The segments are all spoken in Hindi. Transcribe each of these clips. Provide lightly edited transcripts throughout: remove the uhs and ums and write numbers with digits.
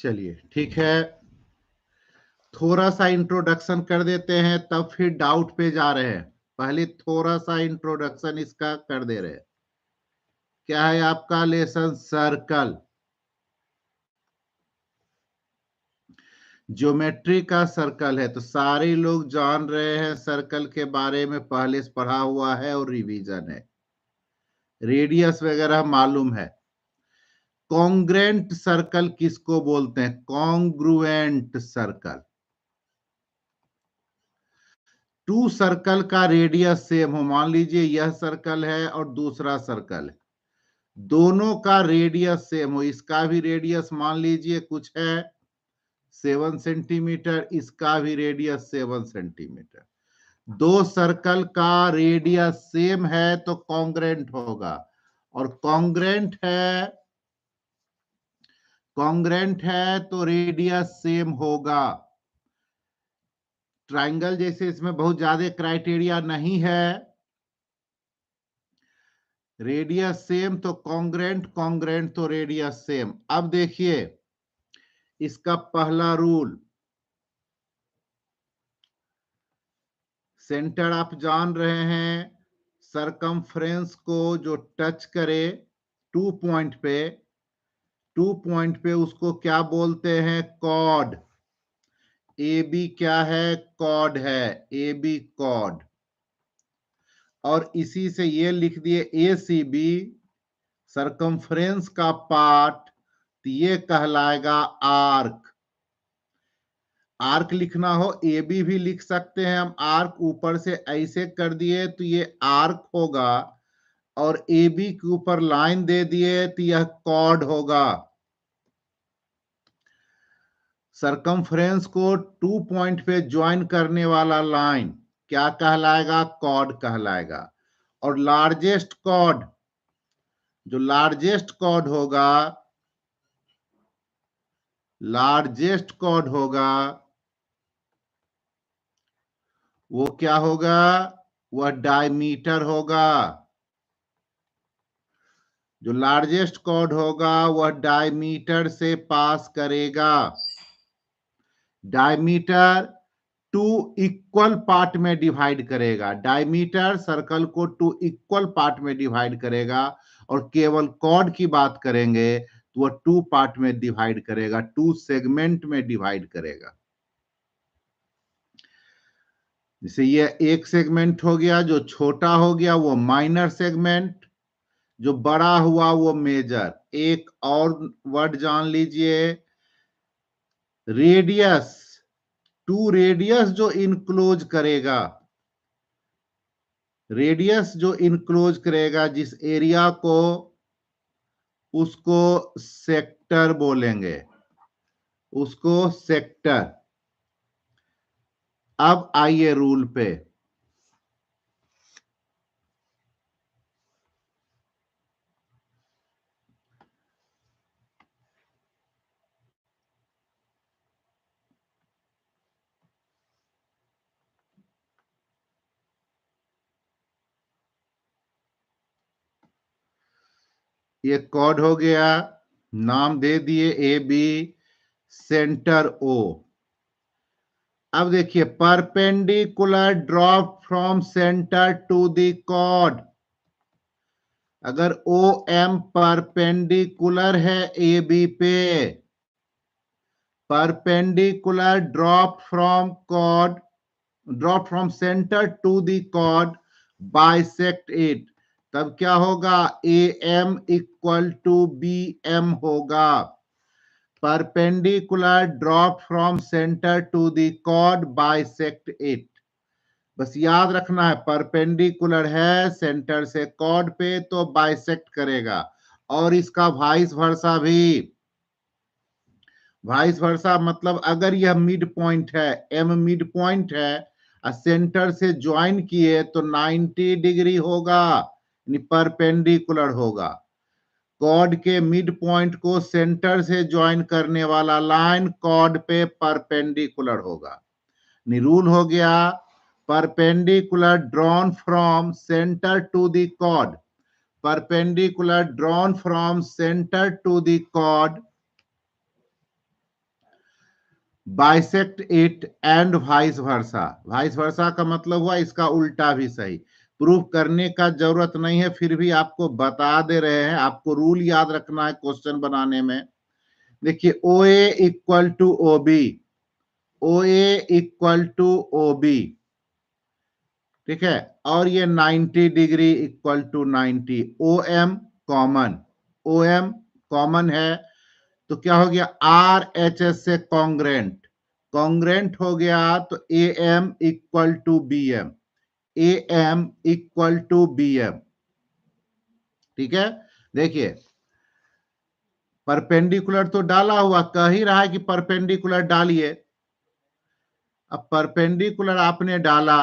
चलिए ठीक है, थोड़ा सा इंट्रोडक्शन कर देते हैं, तब फिर डाउट पे जा रहे हैं। पहले थोड़ा सा इंट्रोडक्शन इसका कर दे रहे हैं। क्या है आपका लेसन? सर्कल। ज्योमेट्री का सर्कल है, तो सारे लोग जान रहे हैं सर्कल के बारे में, पहले से पढ़ा हुआ है और रिवीजन है। रेडियस वगैरह मालूम है। कॉन्ग्रुएंट सर्कल किसको बोलते हैं? Congruent circle. टू सर्कल का रेडियस सेम हो, मान लीजिए यह सर्कल है और दूसरा सर्कल है, दोनों का रेडियस सेम हो, इसका भी रेडियस मान लीजिए कुछ है 7 सेंटीमीटर, इसका भी रेडियस 7 सेंटीमीटर, दो सर्कल का रेडियस सेम है तो कॉन्ग्रुएंट होगा। और कॉन्ग्रुएंट है तो रेडियस सेम होगा। ट्राइंगल जैसे इसमें बहुत ज्यादा क्राइटेरिया नहीं है, रेडियस सेम तो कॉन्ग्रुएंट तो रेडियस सेम। अब देखिए इसका पहला रूल, सेंटर आप जान रहे हैं, सरकमफ्रेंस को जो टच करे टू पॉइंट पे उसको क्या बोलते हैं? कॉर्ड। ए बी क्या है? कॉर्ड है, ए बी कॉर्ड। और इसी से ये लिख दिए ए सी बी सरकमफ्रेंस का पार्ट, तो ये कहलाएगा आर्क। आर्क लिखना हो ए बी भी लिख सकते हैं हम, आर्क ऊपर से ऐसे कर दिए तो ये आर्क होगा, और ए बी के ऊपर लाइन दे दिए तो यह कॉर्ड होगा। सरकमफ्रेंस को टू पॉइंट पे ज्वाइन करने वाला लाइन क्या कहलाएगा? कॉर्ड कहलाएगा। और लार्जेस्ट कॉर्ड, जो लार्जेस्ट कॉर्ड होगा वो क्या होगा? वह डायमीटर होगा। जो लार्जेस्ट कॉर्ड होगा वह डायमीटर से पास करेगा। डायमीटर टू इक्वल पार्ट में डिवाइड करेगा। डायमीटर सर्कल को टू इक्वल पार्ट में डिवाइड करेगा, और केवल कॉर्ड की बात करेंगे तो वह टू पार्ट में डिवाइड करेगा, टू सेगमेंट में डिवाइड करेगा। जैसे ये एक सेगमेंट हो गया, जो छोटा हो गया वो माइनर सेगमेंट, जो बड़ा हुआ वो मेजर। एक और वर्ड जान लीजिए, रेडियस। टू रेडियस जो इनक्लोज करेगा, रेडियस जो इनक्लोज करेगा जिस एरिया को, उसको सेक्टर बोलेंगे, उसको सेक्टर। अब आइए रूल पे। ये कॉर्ड हो गया, नाम दे दिए ए बी, सेंटर ओ। अब देखिए perpendicular drop from centre to the chord. अगर ओ एम परपेंडिकुलर है ए बी पे, perpendicular drop from centre to the chord, bisect it, तब क्या होगा? A M equal to B M होगा। Perpendicular drop from centre to the chord, bisect it. बस याद रखना है, परपेंडिकुलर है सेंटर से कॉर्ड पे तो बाइसेक्ट करेगा। और इसका वाइस वर्सा मतलब अगर यह मिड पॉइंट है, एम मिड पॉइंट है, सेंटर से ज्वाइन किए तो 90 डिग्री होगा, यानी परपेंडिकुलर होगा। कॉर्ड के मिड पॉइंट को सेंटर से ज्वाइन करने वाला लाइन कॉर्ड पे परपेंडिकुलर होगा। रूल हो गया, perpendicular drawn from centre to the chord, perpendicular drawn from centre to the chord bisect it and vice versa. Vice versa का मतलब हुआ इसका उल्टा भी सही। प्रूफ करने का जरूरत नहीं है, फिर भी आपको बता दे रहे हैं, आपको रूल याद रखना है क्वेश्चन बनाने में। देखिए O A equal to O B, O A equal to O B, ठीक है, और ये 90 degree equal to 90, O M common, O M common है, तो क्या हो गया आर एच एस से कॉन्ग्रेंट, कॉन्ग्रेंट हो गया तो A M equal to B M, A M equal to B M, ठीक है। देखिए परपेंडिकुलर तो डाला हुआ, कह ही रहा है कि परपेंडिकुलर डालिए। अब परपेंडिकुलर आपने डाला,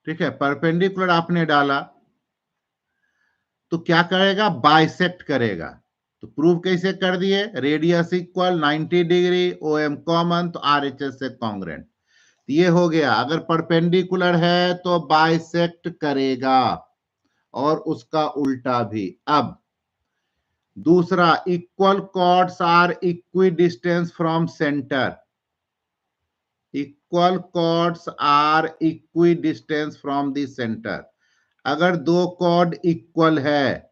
ठीक है, परपेंडिकुलर आपने डाला तो क्या करेगा, बाइसेक्ट करेगा। तो प्रूव कैसे कर दिए, radius equal 90 degree, O M common, तो आर एच एस से कॉन्ग्रेंट, ये हो गया। अगर परपेंडिकुलर है तो बाइसेक्ट करेगा और उसका उल्टा भी। अब दूसरा, equal chords are equi distance from centre, equal chords are equi distance from the centre. अगर दो कॉर्ड इक्वल है,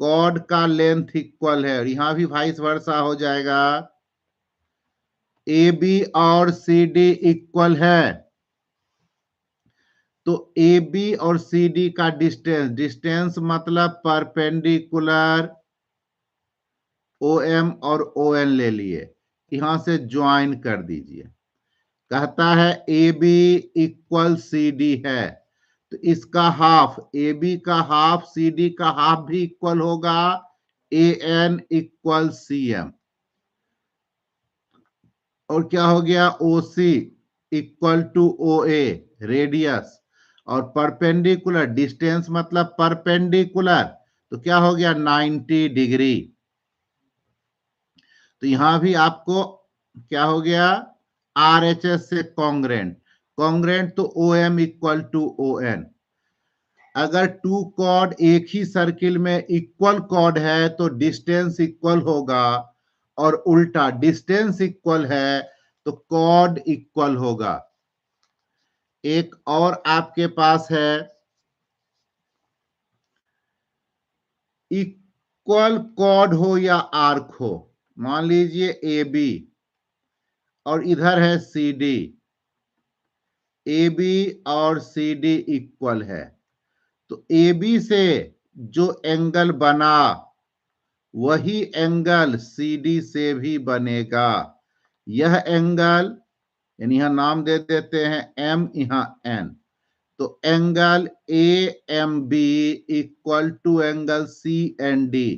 कॉर्ड का लेंथ इक्वल है, और यहां भी वाइस वर्सा हो जाएगा, ए बी और सी डी इक्वल है, तो ए बी और सी डी का डिस्टेंस, डिस्टेंस मतलब परपेंडिकुलर ओ एम और ओ एन ले लिए, यहां से ज्वाइन कर दीजिए। कहता है A B equal C D है, तो इसका हाफ, ए बी का हाफ सी डी का हाफ भी इक्वल होगा, A N equal C M. और क्या हो गया, O C equal to O A, radius, और परपेंडिकुलर, डिस्टेंस मतलब परपेंडिकुलर, तो क्या हो गया 90 डिग्री। तो यहां भी आपको क्या हो गया, आर एच एस से कॉन्ग्रेंट, कॉन्ग्रेंट तो O M equal to O N. अगर टू कॉर्ड एक ही सर्किल में इक्वल कॉर्ड है तो डिस्टेंस इक्वल होगा, और उल्टा डिस्टेंस इक्वल है तो कॉर्ड इक्वल होगा। एक और आपके पास है, इक्वल कॉर्ड हो या आर्क हो, मान लीजिए ए बी और इधर है सी डी, ए बी और सी डी इक्वल है, तो ए बी से जो एंगल बना वही एंगल सी डी से भी बनेगा। यह एंगल, यानी यहां नाम दे देते हैं एम, यहां एन, तो angle A M B equal to angle C N D,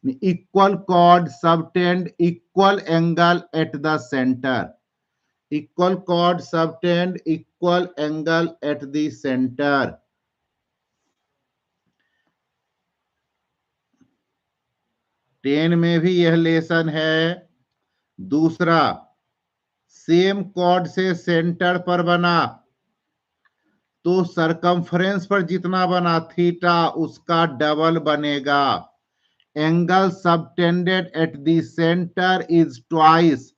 equal chord subtend equal angle at the centre, equal chord subtend equal angle at the centre. 10 में भी यह लेसन है। दूसरा, सेम कॉर्ड से सेंटर पर बना तो सरकमफ्रेंस पर जितना बना थीटा उसका डबल बनेगा। Angle subtended at the centre is twice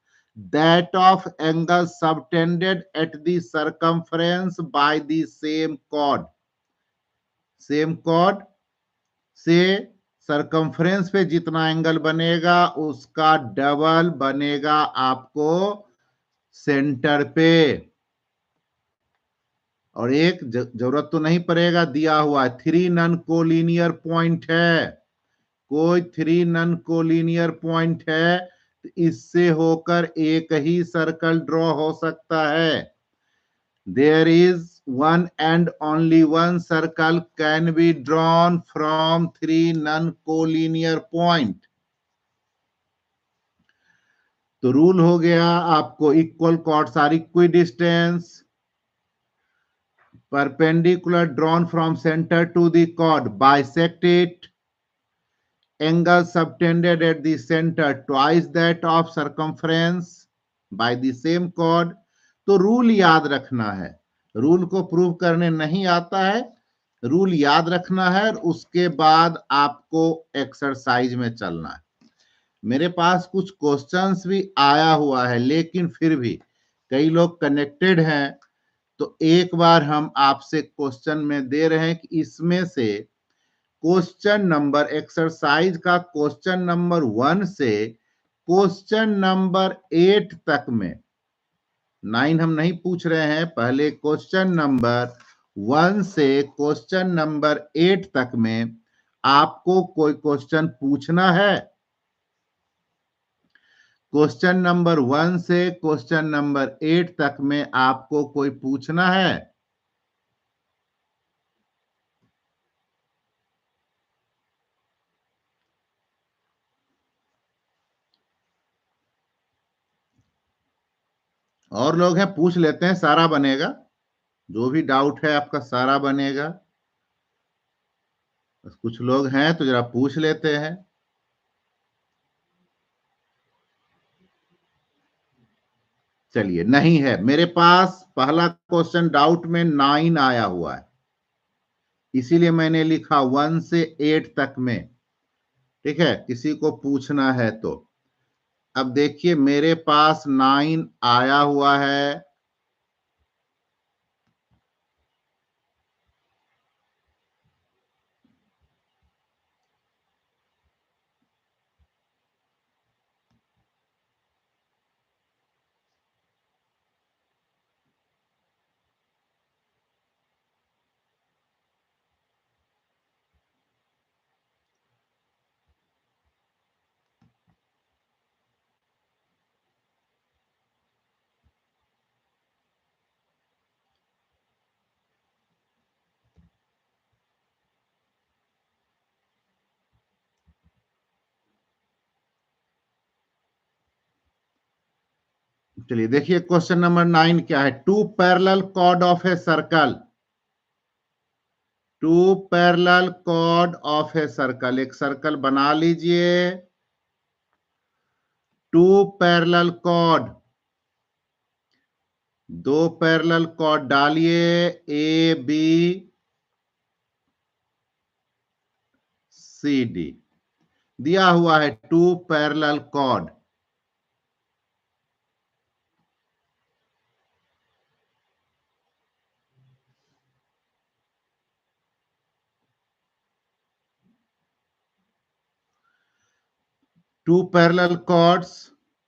that of angle subtended at the circumference by the same chord. Same chord से सरकमफ्रेंस पे जितना एंगल बनेगा उसका डबल बनेगा आपको सेंटर पे। और एक जरूरत तो नहीं पड़ेगा, दिया हुआ 3 नन कोलिनियर पॉइंट है, कोई 3 नन कोलिनियर पॉइंट है तो इससे होकर एक ही सर्कल ड्रॉ हो सकता है। There is one and only one circle can be drawn from 3 non collinear point. तो रूल हो गया आपको, equal chords are equi distance, perpendicular drawn from center to the chord, bisect it, angle subtended at the center twice that of circumference by the same chord। तो रूल याद रखना है, रूल को प्रूव करने नहीं आता है, रूल याद रखना है, उसके बाद आपको एक्सरसाइज में चलना है। मेरे पास कुछ क्वेश्चंस भी आया हुआ है, लेकिन फिर भी कई लोग कनेक्टेड हैं, तो एक बार हम आपसे क्वेश्चन में दे रहे हैं कि इसमें से क्वेश्चन नंबर एक्सरसाइज का क्वेश्चन नंबर 1 से क्वेश्चन नंबर 8 तक में, 9 हम नहीं पूछ रहे हैं, पहले क्वेश्चन नंबर 1 से क्वेश्चन नंबर 8 तक में आपको कोई क्वेश्चन पूछना है। क्वेश्चन नंबर 1 से क्वेश्चन नंबर 8 तक में आपको कोई पूछना है। और लोग हैं, पूछ लेते हैं, सारा बनेगा। जो भी डाउट है आपका सारा बनेगा। बस कुछ लोग हैं तो जरा पूछ लेते हैं। चलिए, नहीं है मेरे पास। पहला क्वेश्चन डाउट में 9 आया हुआ है, इसीलिए मैंने लिखा 1 से 8 तक में। ठीक है, किसी को पूछना है तो। अब देखिए, मेरे पास 9 आया हुआ है। चलिए देखिए, क्वेश्चन नंबर 9 क्या है। Two parallel chord of a circle, two parallel chord of a circle, एक सर्कल बना लीजिए। टू पैरेलल कॉर्ड, दो पैरेलल कॉर्ड डालिए, ए बी सी डी दिया हुआ है। Two parallel chord, two parallel chords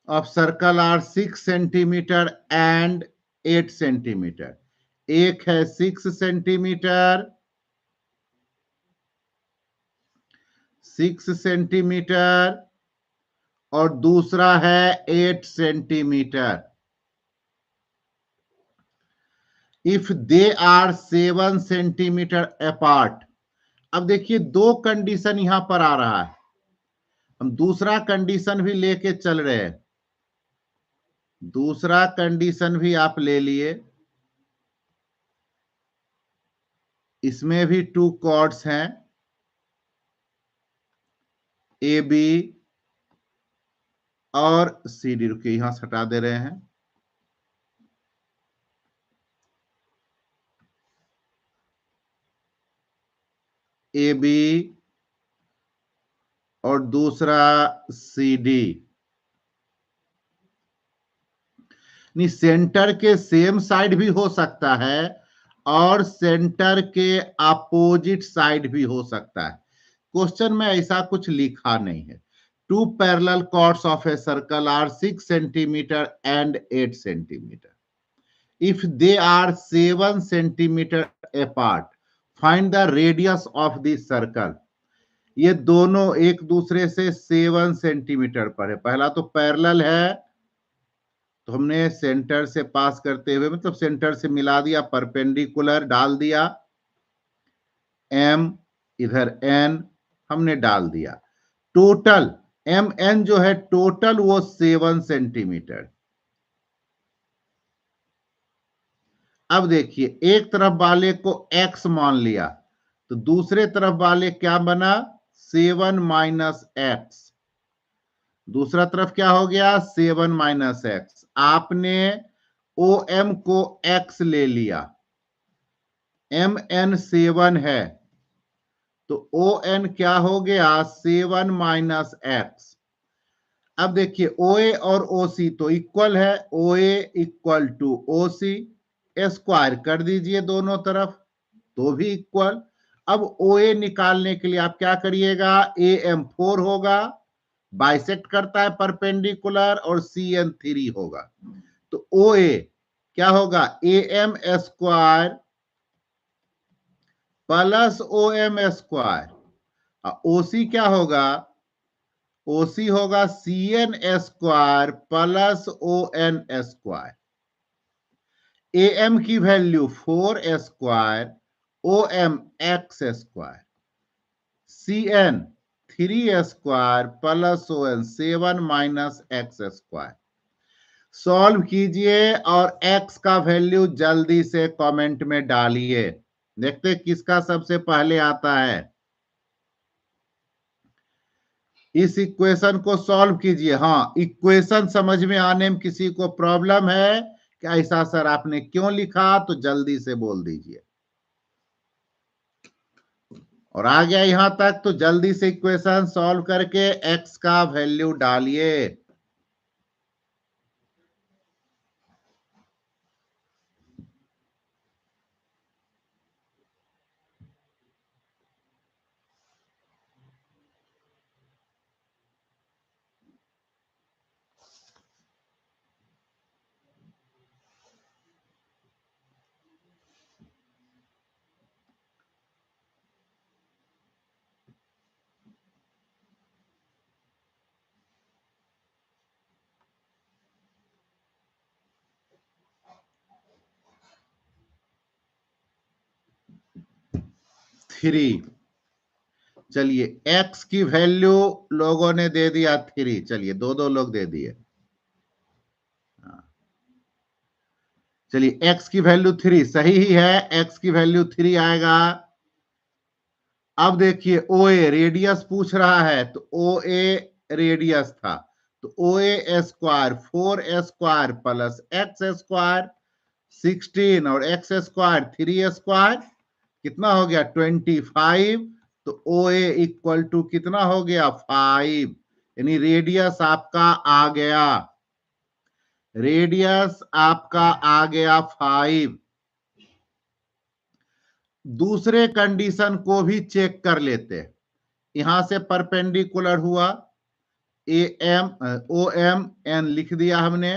of circle are 6 centimetre and 8 centimetre. एक है 6 सेंटीमीटर, 6 सेंटीमीटर, और दूसरा है 8 centimetre. If they are 7 centimetre apart. अब देखिए, दो कंडीशन यहां पर आ रहा है, हम दूसरा कंडीशन भी लेके चल रहे हैं। दूसरा कंडीशन भी आप ले लिए, इसमें भी टू कॉर्ड्स हैं, ए बी और सी डी। रुकिए, यहां से हटा दे रहे हैं। ए बी और दूसरा सी डी। नहीं, सेंटर के सेम साइड भी हो सकता है और सेंटर के अपोजिट साइड भी हो सकता है। क्वेश्चन में ऐसा कुछ लिखा नहीं है। Two parallel chords of a circle are 6 centimetre and 8 centimetre. If they are 7 centimetre apart, find the radius of the circle. ये दोनों एक दूसरे से 7 सेंटीमीटर पर है। पहला तो पैरेलल है, तो हमने सेंटर से पास करते हुए, मतलब सेंटर से मिला दिया, परपेंडिकुलर डाल दिया, एम इधर एन हमने डाल दिया। टोटल एम एन जो है टोटल वो 7 सेंटीमीटर। अब देखिए, एक तरफ वाले को x मान लिया, तो दूसरे तरफ वाले क्या बना, 7 माइनस एक्स। दूसरा तरफ क्या हो गया, 7 माइनस एक्स। आपने ओ एम को x ले लिया, एम एन 7 है, तो ओ एन क्या हो गया, 7 माइनस एक्स। अब देखिए OA और OC तो इक्वल है, OA equal to OC, square कर दीजिए दोनों तरफ तो भी इक्वल। अब OA निकालने के लिए आप क्या करिएगा, AM 4 होगा, बाइसेक्ट करता है परपेंडिकुलर, और CN 3 होगा। तो OA क्या होगा, AM square plus OM square. OC क्या होगा, OC होगा CN square plus ON square. AM की value 4 square, OM x square, CN 3 square plus ON 7 minus x square. Solve कीजिए और x का वैल्यू जल्दी से कमेंट में डालिए, देखते किसका सबसे पहले आता है। इस इक्वेशन को सॉल्व कीजिए। हाँ, इक्वेशन समझ में आने में किसी को प्रॉब्लम है कि ऐसा सर आपने क्यों लिखा, तो जल्दी से बोल दीजिए। और आ गया यहां तक तो जल्दी से इक्वेशन सॉल्व करके x का वैल्यू डालिए। थ्री, चलिए x की वैल्यू लोगों ने दे दिया 3, चलिए दो दो लोग दे दिए। चलिए x की वैल्यू 3 सही ही है, x की वैल्यू 3 आएगा। अब देखिए OA रेडियस पूछ रहा है, तो OA रेडियस था, तो OA square 4 square plus x square 16 और x स्क्वायर 3 स्क्वायर कितना हो गया 25। तो OA इक्वल टू कितना हो गया 5, यानी रेडियस आपका आ गया, रेडियस आपका आ गया 5। दूसरे कंडीशन को भी चेक कर लेते, यहां से परपेंडिकुलर हुआ, AM OM N लिख दिया हमने,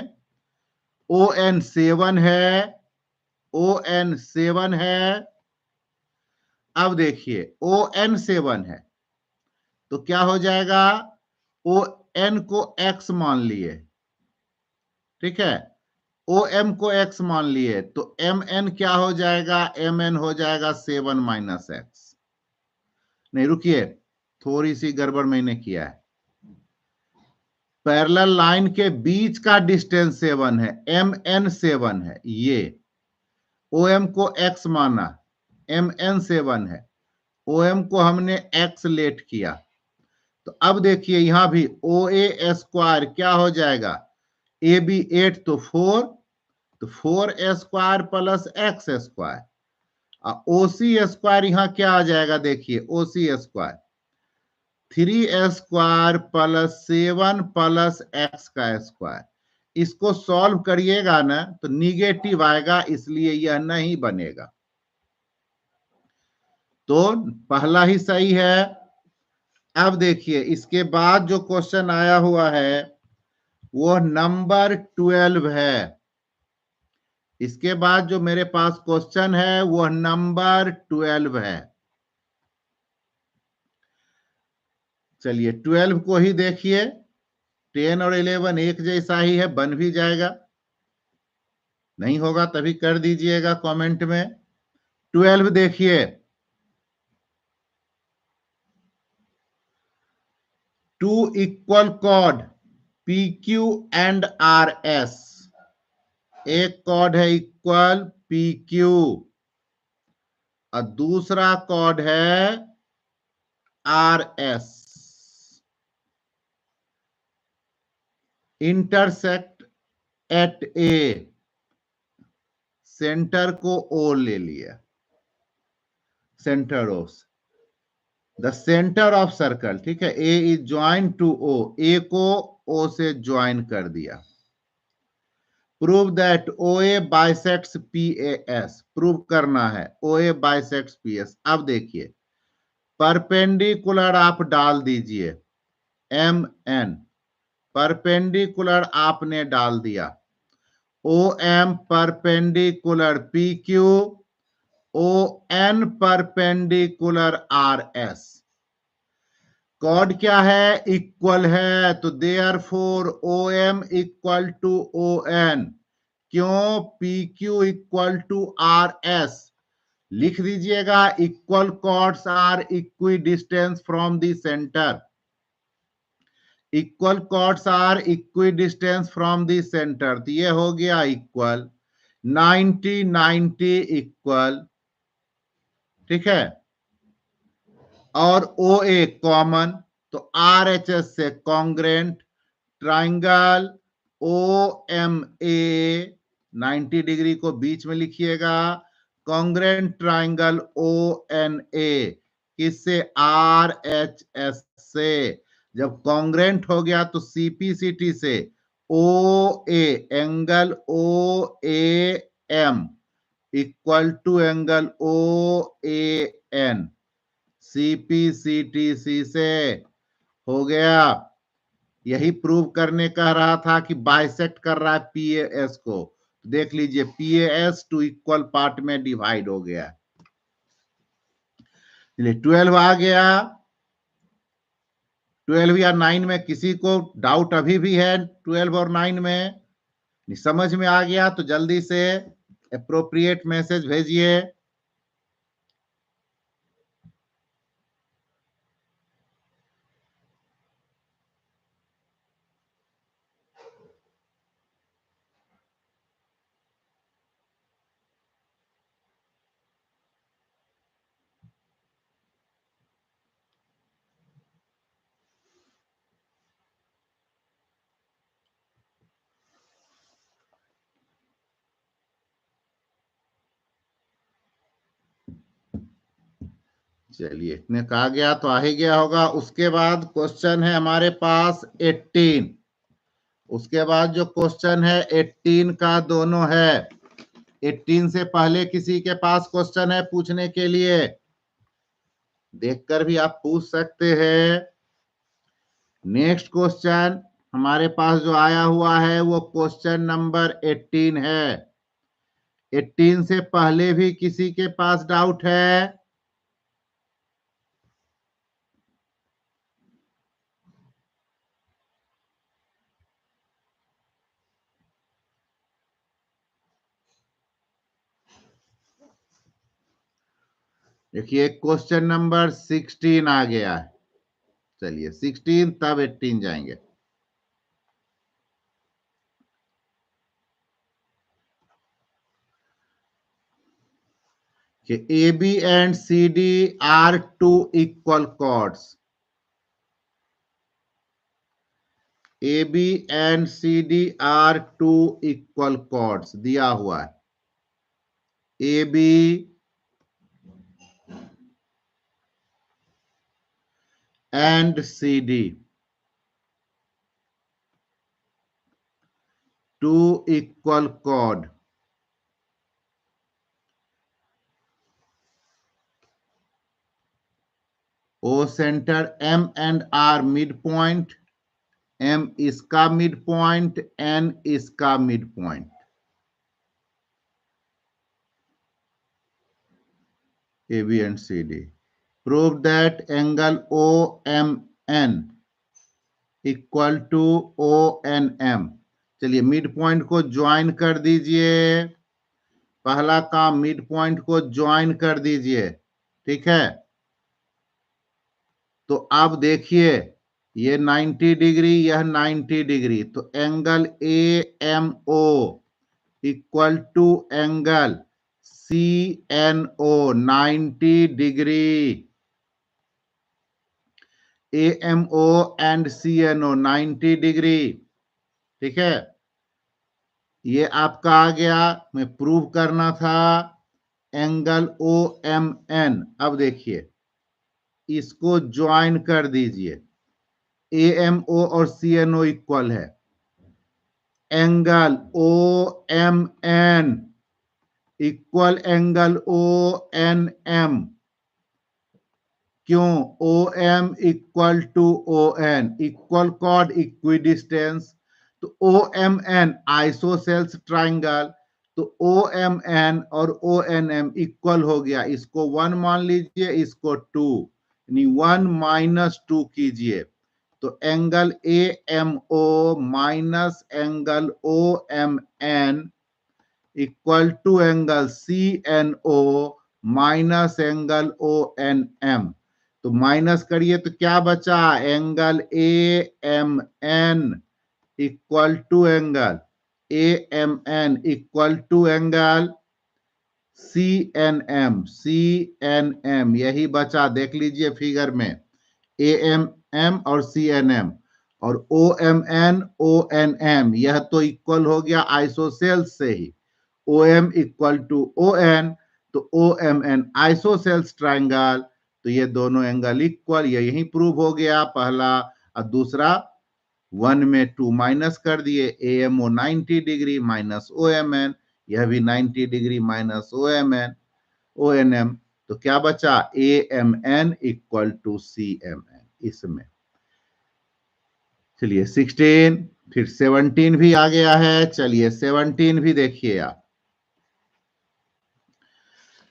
ON 7 है, ON 7 है। अब देखिए ON 7 है तो क्या हो जाएगा, ON को x मान लिए, ठीक है, OM को x मान लिए, तो MN क्या हो जाएगा, MN हो जाएगा 7 माइनस x। नहीं रुकिए, थोड़ी सी गड़बड़ मैंने किया है, पैरेलल लाइन के बीच का डिस्टेंस 7 है, MN 7 है, ये OM को x माना, MN 7 है, OM को हमने x लेट किया। तो अब देखिए यहां भी OA स्क्वायर क्या हो जाएगा, AB 8 तो 4, तो 4 square plus x square, OC square यहां क्या आ जाएगा, देखिए OC square 3 square plus 7 plus x का स्क्वायर। इसको सॉल्व करिएगा ना तो निगेटिव आएगा, इसलिए यह नहीं बनेगा। तो पहला ही सही है। अब देखिए इसके बाद जो क्वेश्चन आया हुआ है वो नंबर 12 है। इसके बाद जो मेरे पास क्वेश्चन है वो नंबर 12 है। चलिए 12 को ही देखिए, 10 और 11 एक जैसा ही है, बन भी जाएगा, नहीं होगा तभी कर दीजिएगा कमेंट में। 12 देखिए, 2 equal chord PQ and RS, एक कॉर्ड है इक्वल PQ और दूसरा कॉर्ड है RS, intersect at A, centre को O ले लिया, centre O, the centre of circle, ठीक है, A is join to O, A को ओ से ज्वाइन कर दिया। Prove that O A bisects P A S, prove करना है O A bisects P S. अब देखिए परपेंडिकुलर आप डाल दीजिए एम एन, परपेंडिकुलर आपने डाल दिया O M perpendicular P Q, O N perpendicular R S. Chord क्या है? इक्वल है, तो therefore O M equal to O N. क्यों? P Q equal to R S. लिख दीजिएगा equal chords are equi distance from the centre, equal chords are equi distance from the centre. तो ये हो गया इक्वल 90 90 इक्वल, ठीक है, और ओ ए कॉमन, तो आर एच एस से congruent triangle O M A 90 degree को बीच में लिखिएगा, congruent triangle O N A किससे? आर एच एस से। जब कॉन्ग्रेंट हो गया तो सीपीसीटी से O A angle O A M equal to angle O A N, CPCTC से हो गया। यही प्रूव करने कह रहा था कि बाइसेक्ट कर रहा है पीएएस को। देख लीजिए पीएएस टू इक्वल पार्ट में डिवाइड हो गया। चलिए 12 आ गया। 12 या 9 में किसी को डाउट अभी भी है? 12 और 9 में समझ में आ गया तो जल्दी से एप्रोप्रिएट मैसेज भेजिए। चलिए इतने कहा गया तो आ ही गया होगा। उसके बाद क्वेश्चन है हमारे पास 18। उसके बाद जो क्वेश्चन है 18 का दोनों है। 18 से पहले किसी के पास क्वेश्चन है पूछने के लिए? देखकर भी आप पूछ सकते हैं। नेक्स्ट क्वेश्चन हमारे पास जो आया हुआ है वो क्वेश्चन नंबर 18 है। 18 से पहले भी किसी के पास डाउट है? देखिए क्वेश्चन नंबर 16 आ गया है। चलिए 16 तब 18 जाएंगे। कि AB and CD are two equal chords. AB and CD are two equal chords दिया हुआ है। AB and CD two equal chord. O center M and R midpoint, M इसका midpoint, N इसका midpoint. AB and CD. Prove that angle OMN equal to ONM। चलिए मिड पॉइंट को ज्वाइन कर दीजिए। पहला काम मिड पॉइंट को ज्वाइन कर दीजिए, ठीक है। तो अब देखिए ये 90 डिग्री, यह 90 डिग्री, तो angle AMO equal to angle CNO 90 degree. AMO and CNO 90 degree, ठीक है। ये आपका आ गया। मैं प्रूव करना था एंगल OMN। अब देखिए इसको ज्वाइन कर दीजिए। AMO और CNO इक्वल है। Angle OMN equal angle ONM। क्यों? OM equal to ON, equal chord equidistance. तो OMN आइसोसेल्स ट्राइंगल, तो OMN और ONM इक्वल हो गया। इसको 1 मान लीजिए, इसको 2, यानी 1 माइनस 2 कीजिए। तो angle AMO minus angle OMN equal to angle CNO minus angle ONM। तो माइनस करिए तो क्या बचा? Angle AMN equal to angle AMN equal to angle CNM यही बचा। देख लीजिए फिगर में, AMM और CNM और OMN ONM यह तो इक्वल हो गया आइसोसेल्स से ही। OM इक्वल टू ON, तो OMN आइसोसेल्स ट्राइंगल, तो ये दोनों एंगल इक्वल। ये यही प्रूव हो गया पहला। और दूसरा 1 में 2 माइनस कर दिए, AMO 90 डिग्री माइनस OMN, यह भी 90 डिग्री माइनस ONM। तो क्या बचा? AMN equal to CMN। इसमें चलिए 16, फिर 17 भी आ गया है। चलिए 17 भी देखिए आप।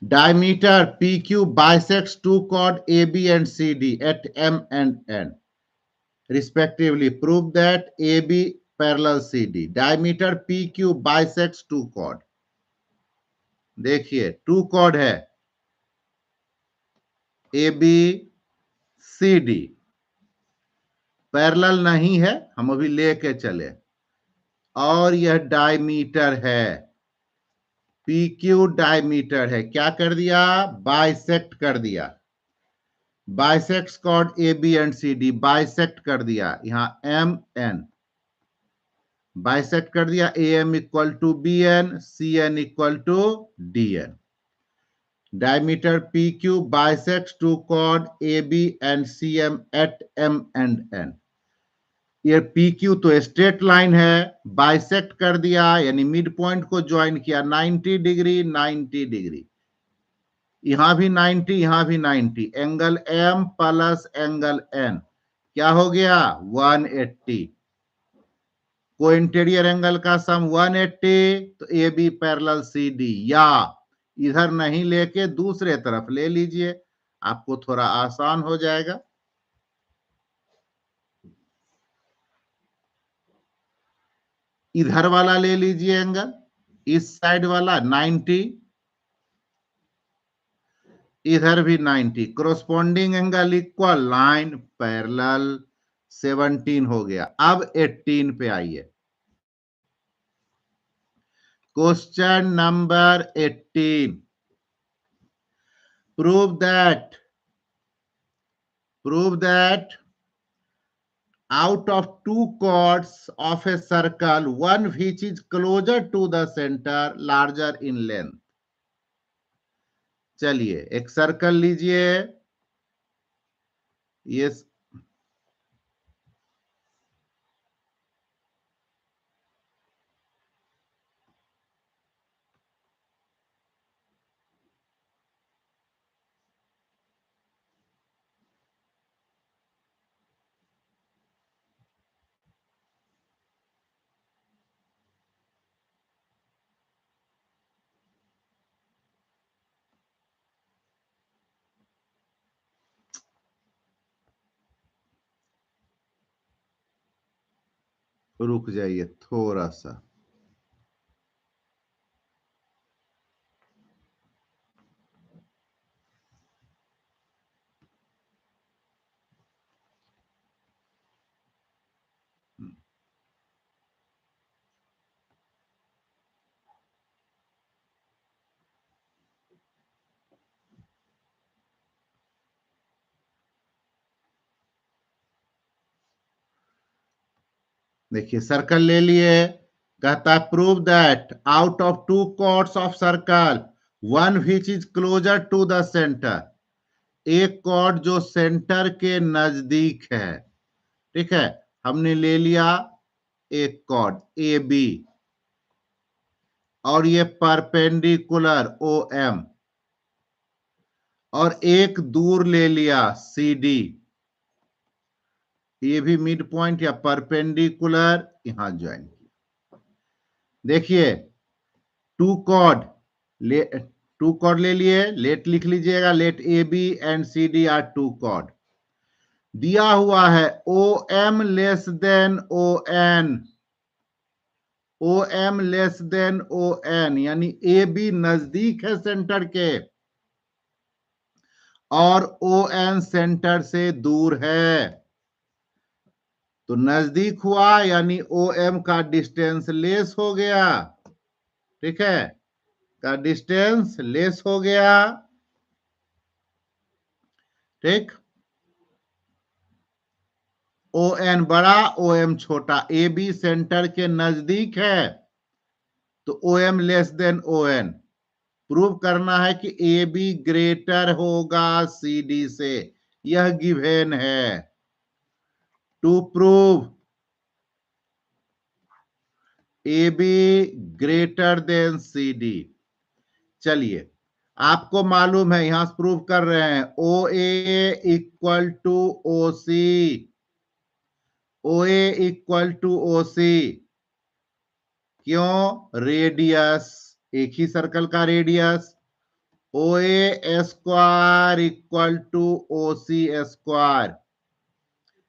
Diameter PQ bisects two chord AB and CD at M and N respectively. Prove that AB parallel CD. Diameter PQ bisects two chord. देखिए 2 chord है AB CD, पैरेलल नहीं है, हम अभी लेके चले। और यह डायमीटर है, PQ डायमीटर है। क्या कर दिया? बाइसेक्ट कर दिया। Bisect chord AB and CD, bisect कर दिया। यहां MN बाइसेक्ट कर दिया। AM equal to BN, CN equal to DN। Diameter PQ bisects two chord AB and CM at M and N. ये PQ तो स्ट्रेट लाइन है, बाइसेक्ट कर दिया यानी मिड पॉइंट को ज्वाइन किया। 90 डिग्री 90 डिग्री, यहां भी 90, यहां भी 90। Angle M plus angle N क्या हो गया? 180। को इंटीरियर एंगल का सम 180, तो AB पैरेलल CD, या इधर नहीं लेके दूसरे तरफ ले लीजिए, आपको थोड़ा आसान हो जाएगा। इधर वाला ले लीजिए एंगल, इस साइड वाला 90, इधर भी 90, corresponding angle equal, line parallel. 17 हो गया। अब 18 पे आइए। Question number 18। prove that out of two chords of a circle, one which is closer to the center larger in length। चलिए एक सर्कल लीजिए, ये रुक जाइए थोड़ा सा। देखिए सर्कल ले लिए, कहता है prove that out of two chords of circle one which is closer to the centre. एक कॉर्ड जो सेंटर के नजदीक है, ठीक है, हमने ले लिया एक कॉर्ड ए बी और ये परपेंडिकुलर ओ एम, और एक दूर ले लिया सी डी, ये भी मिड पॉइंट या परपेंडिकुलर यहां ज्वाइन किया। देखिए टू कॉर्ड ले लिए, लेट लिख लीजिएगा, let A B and C D are two chord. दिया हुआ है O M less than O N, O M less than O N, यानी ए बी नजदीक है सेंटर के और ओ एन सेंटर से दूर है। तो नजदीक हुआ यानी ओ एम का डिस्टेंस लेस हो गया, ठीक है, का डिस्टेंस लेस हो गया, ठीक। ओ एन बड़ा, ओ एम छोटा, ए बी सेंटर के नजदीक है तो O M less than O N. Prove करना है कि ए बी ग्रेटर होगा सी डी से, यह गिवेन है। To prove A B greater than C D, चलिए आपको मालूम है, यहां से प्रूव कर रहे हैं O A equal to O C, O A equal to O C, क्यों? रेडियस, एक ही सर्कल का radius, O A square equal to O C square,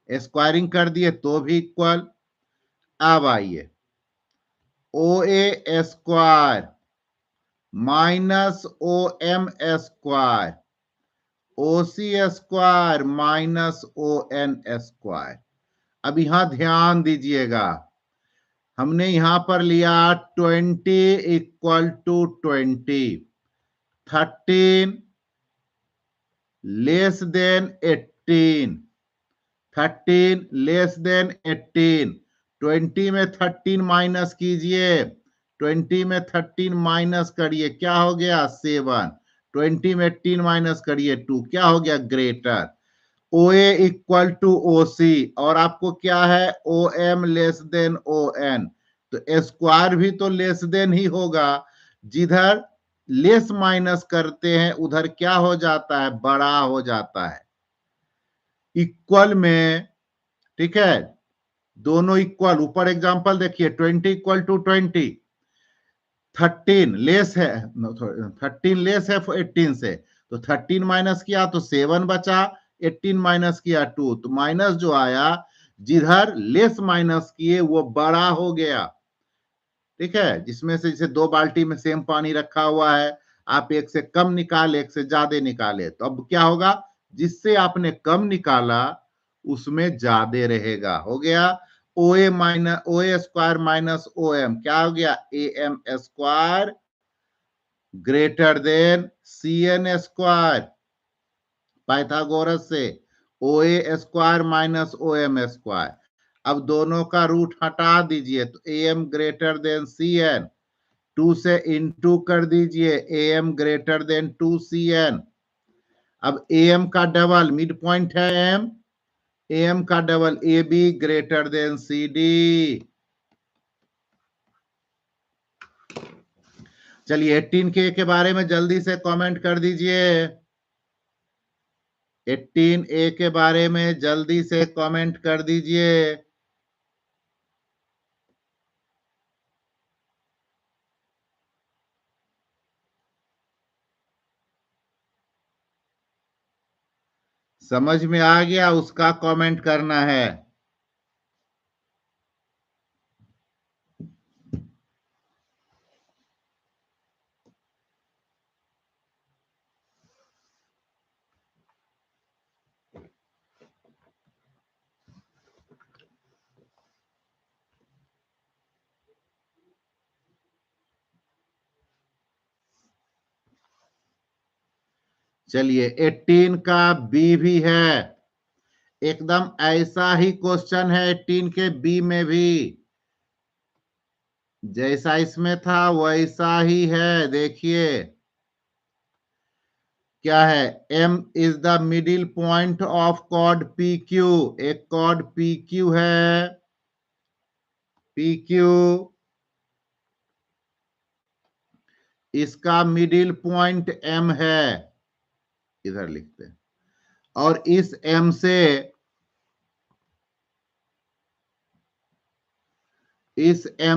squaring कर दिए तो भी इक्वल। अब आइए O A square minus O M square, O C square minus O N square. अब यहां ध्यान दीजिएगा, हमने यहां पर लिया 20 equal to 20, 13 less than 18, 13 less than 18, 20 में 13 माइनस कीजिए, 20 में 13 माइनस करिए, क्या हो गया 7, 20 में 18 माइनस करिए 2, क्या हो गया greater. O A equal to O C, और आपको क्या है O M less than O N, तो स्क्वायर भी तो लेस देन ही होगा, जिधर लेस माइनस करते हैं उधर क्या हो जाता है, बड़ा हो जाता है। इक्वल में, ठीक है, दोनों इक्वल, ऊपर एग्जांपल देखिए 20 इक्वल टू 20, 13 लेस है, 13 लेस है 18 से, तो 13 माइनस किया तो 7 बचा, 18 माइनस किया 2, तो माइनस जो आया जिधर लेस माइनस किए वो बड़ा हो गया, ठीक है। जिसमें से जैसे 2 बाल्टी में सेम पानी रखा हुआ है, आप एक से कम निकाले एक से ज्यादा निकाले, तो अब क्या होगा, जिससे आपने कम निकाला उसमें ज्यादा रहेगा, हो गया O A minus O A square minus O M, क्या हो गया A M square greater than C N square, Pythagoras से O A square minus O M square. अब दोनों का रूट हटा दीजिए तो A M greater than C N, 2 से इनटू कर दीजिए A M greater than 2 C N. अब ए एम का डबल मिड पॉइंट है एम, ए एम का double A B greater than C D. चलिए 18 के बारे में जल्दी से कमेंट कर दीजिए, 18A के बारे में जल्दी से कमेंट कर दीजिए। समझ में आ गया उसका कमेंट करना है। चलिए 18 का बी भी है, एकदम ऐसा ही क्वेश्चन है 18 के बी में भी, जैसा इसमें था वैसा ही है। देखिए क्या है? M is the middle point of chord PQ। एक कॉर्ड PQ है, PQ, इसका मिडिल पॉइंट M है, इधर लिखते हैं, और इस M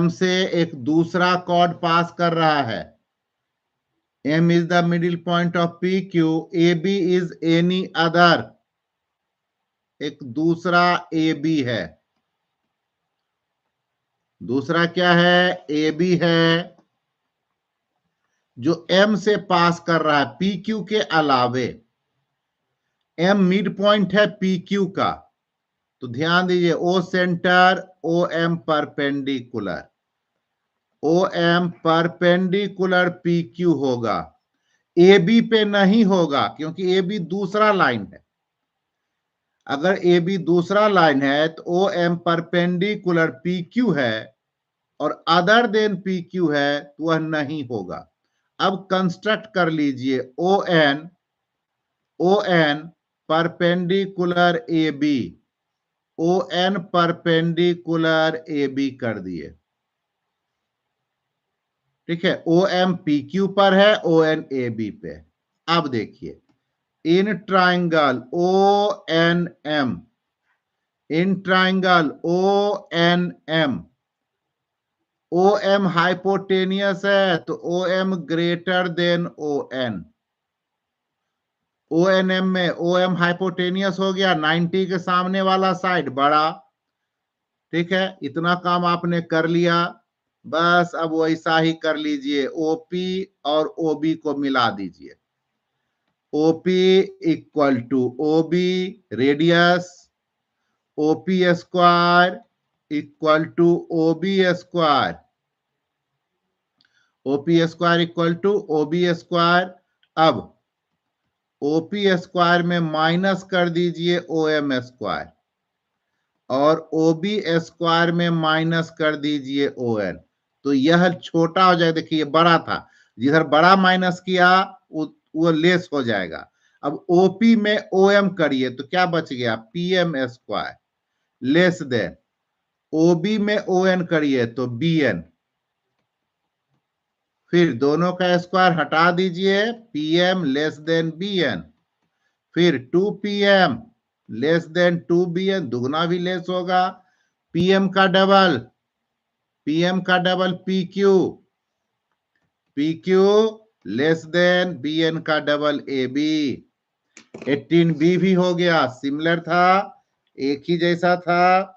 से एक दूसरा कॉर्ड पास कर रहा है। M is the middle point of PQ, AB is any other, एक दूसरा AB है। दूसरा क्या है? AB है, जो M से पास कर रहा है PQ के अलावे। M मिड पॉइंट है PQ का, तो ध्यान दीजिए, O centre, OM perpendicular, OM perpendicular PQ होगा, AB पे नहीं होगा, क्योंकि AB दूसरा लाइन है। अगर AB दूसरा लाइन है तो OM परपेंडिकुलर PQ है, और अदर देन PQ है तो वह नहीं होगा। अब कंस्ट्रक्ट कर लीजिए, ON perpendicular AB, ON perpendicular AB कर दिए। ठीक है, OM PQ पर है, ON AB पे। अब देखिए, in triangle ONM, in triangle ONM, OM hypotenuse है तो OM greater than ON। ONM में OM हाइपोटेनियस हो गया, 90 के सामने वाला साइड बड़ा। ठीक है, इतना काम आपने कर लिया। बस अब वैसा ही कर लीजिए, OP और OB को मिला दीजिए। OP equal to OB radius, OP square equal to OB square, OP square equal to OB square. अब OP स्क्वायर में माइनस कर दीजिए OM स्क्वायर, और OB स्क्वायर में माइनस कर दीजिए ON, तो यह छोटा हो जाएगा। देखिए, बड़ा था, जिधर बड़ा माइनस किया वो लेस हो जाएगा। अब OP में OM करिए तो क्या बच गया? PM square less than, OB में ON करिए तो BN, फिर दोनों का स्क्वायर हटा दीजिए, PM लेस देन BN, फिर 2PM लेस देन 2BN, दुगना भी लेस होगा, PM का डबल, PM का double PQ, PQ less than BN का डबल AB। 18B भी हो गया, सिमिलर था, एक ही जैसा था।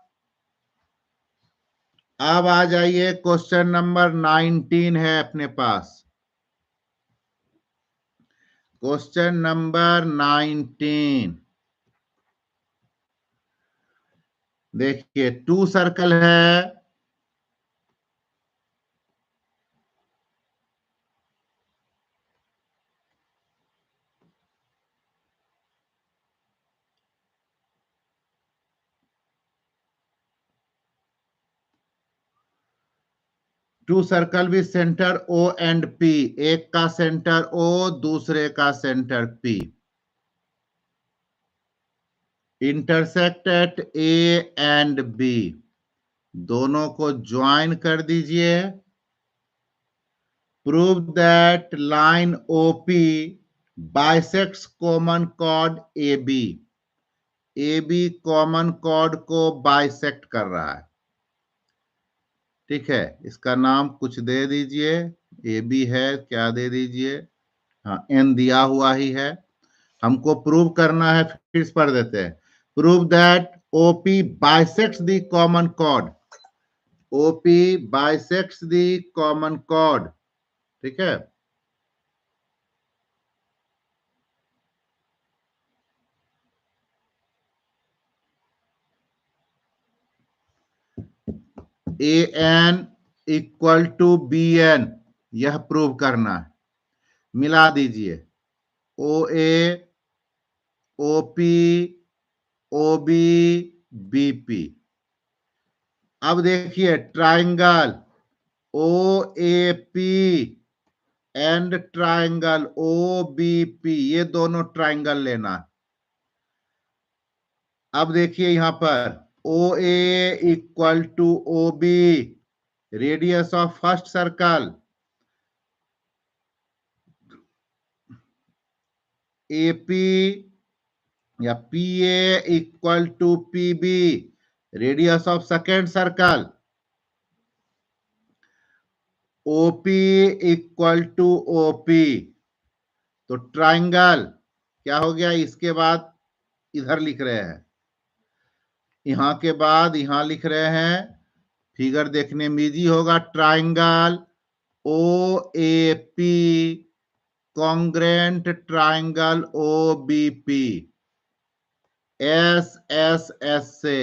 अब आ जाइए, क्वेश्चन नंबर 19 है अपने पास। क्वेश्चन नंबर 19 देखिए, 2 सर्कल है, two circle with centre O and P, एक का सेंटर O, दूसरे का centre P, intersect at A and B, दोनों को ज्वाइन कर दीजिए। Prove that line OP bisects common chord AB, AB common chord को बाइसेक्ट कर रहा है। ठीक है, इसका नाम कुछ दे दीजिए, AB है, क्या दे दीजिए? हाँ, N दिया हुआ ही है, हमको प्रूव करना है, फिर से पढ़ देते हैं। Prove that OP bisects the common chord, OP bisects the common chord. ठीक है, AN इक्वल टू BN, यह प्रूव करना है। मिला दीजिए, OA, OP, OB, BP। अब देखिए, triangle OAP and triangle O B P, ये दोनों ट्राइंगल लेना। अब देखिए यहां पर O A equal to O B, radius of first circle, AP या P A equal to P B, radius of second circle, OP equal to OP. तो ट्राइंगल क्या हो गया, इसके बाद इधर लिख रहे हैं, यहां के बाद यहां लिख रहे हैं, फिगर देखने में इजी होगा। Triangle O A P congruent triangle O B P, S S S से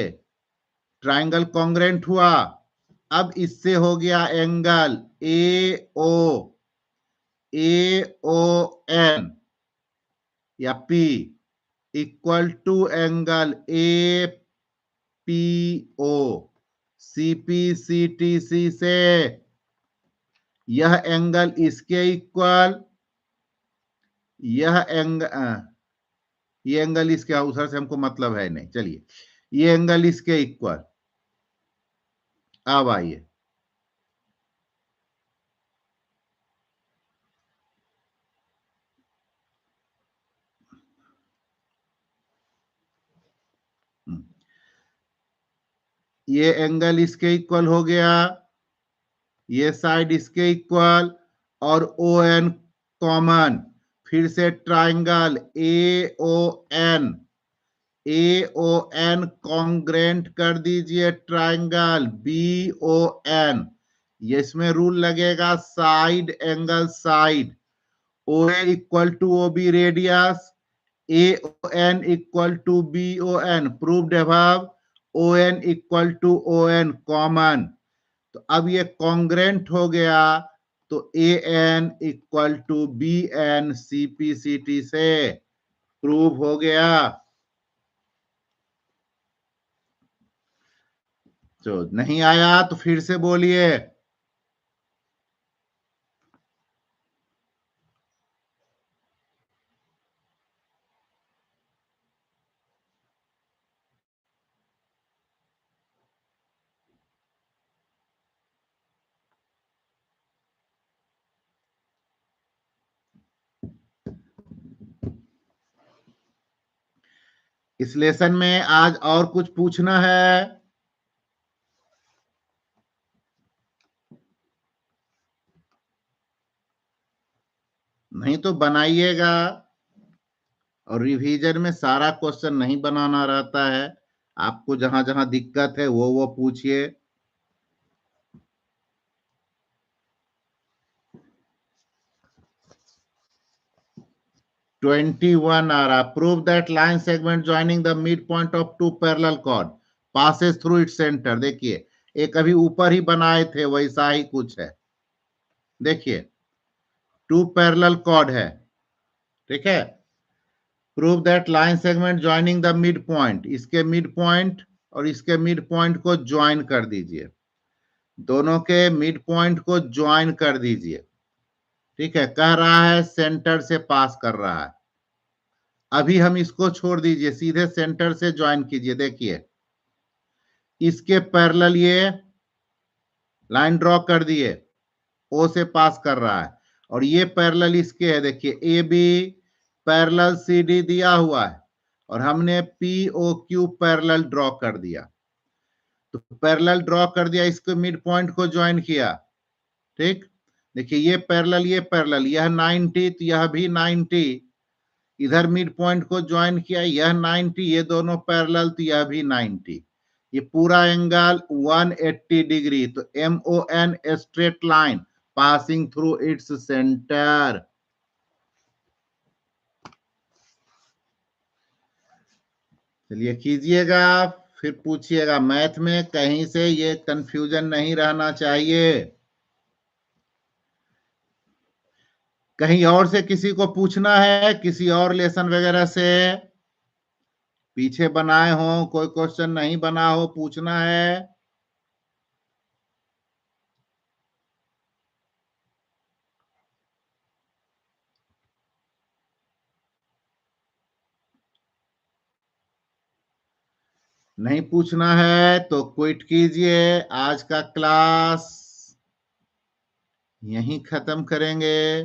ट्राइंगल कॉन्ग्रेंट हुआ। अब इससे हो गया एंगल ए ओ एन या P equal to angle A P O, C P C T C से यह एंगल इसके इक्वल, यह एंगल, ये एंगल इसके, उधर से हमको मतलब है नहीं, चलिए ये एंगल इसके इक्वल। अब आइए ये एंगल इसके इक्वल हो गया, ये साइड इसके इक्वल, और ओ एन कॉमन, फिर से triangle A O N, A O N congruent कर दीजिए ट्राइंगल बी ओ एन। ये इसमें रूल लगेगा side angle side, O A equal to O B radius, A O N equal to B O N proved above, O N equal to O N common. तो अब ये कॉन्ग्रेंट हो गया, तो A N equal to B N C P C T से प्रूव हो गया। तो नहीं आया तो फिर से बोलिए। इस लेसन में आज और कुछ पूछना है? नहीं तो बनाइएगा, और रिवीजन में सारा क्वेश्चन नहीं बनाना रहता है, आपको जहां जहां दिक्कत है वो पूछिए। 21 आ रहा, prove that line segment joining the mid point of two parallel chord passes through its centre. देखिए एक अभी ऊपर ही बनाए थे वैसा ही कुछ है, देखिए टू पैरेलल कॉर्ड है, ठीक है। Prove that line segment joining the mid point, इसके मिड पॉइंट और इसके मिड पॉइंट को ज्वाइन कर दीजिए, दोनों के मिड पॉइंट को ज्वाइन कर दीजिए, ठीक है। कह रहा है सेंटर से पास कर रहा है, अभी हम इसको छोड़ दीजिए, सीधे सेंटर से ज्वाइन कीजिए। देखिए इसके पैरेलल ये लाइन ड्रॉ कर दिए, ओ से पास कर रहा है, और ये पैरेलल इसके है, देखिए A B parallel C D दिया हुआ है, और हमने P O Q parallel draw कर दिया। तो पैरेलल ड्रॉ कर दिया, इसको मिड पॉइंट को ज्वाइन किया, ठीक। देखिए ये पैरेलल ये पैरेलल, यह 90 तो यह भी 90, इधर मिड पॉइंट को ज्वाइन किया, यह 90, ये दोनों पैरेलल तो यह भी 90, ये पूरा एंगल 180 डिग्री। तो M O N straight line passing through its centre. चलिए कीजिएगा, फिर पूछिएगा, मैथ में कहीं से ये कंफ्यूजन नहीं रहना चाहिए। कहीं और से किसी को पूछना है, किसी और लेसन वगैरह से पीछे बनाए हो, कोई क्वेश्चन नहीं बना हो, पूछना है? नहीं पूछना है तो क्विट कीजिए। आज का क्लास यहीं खत्म करेंगे।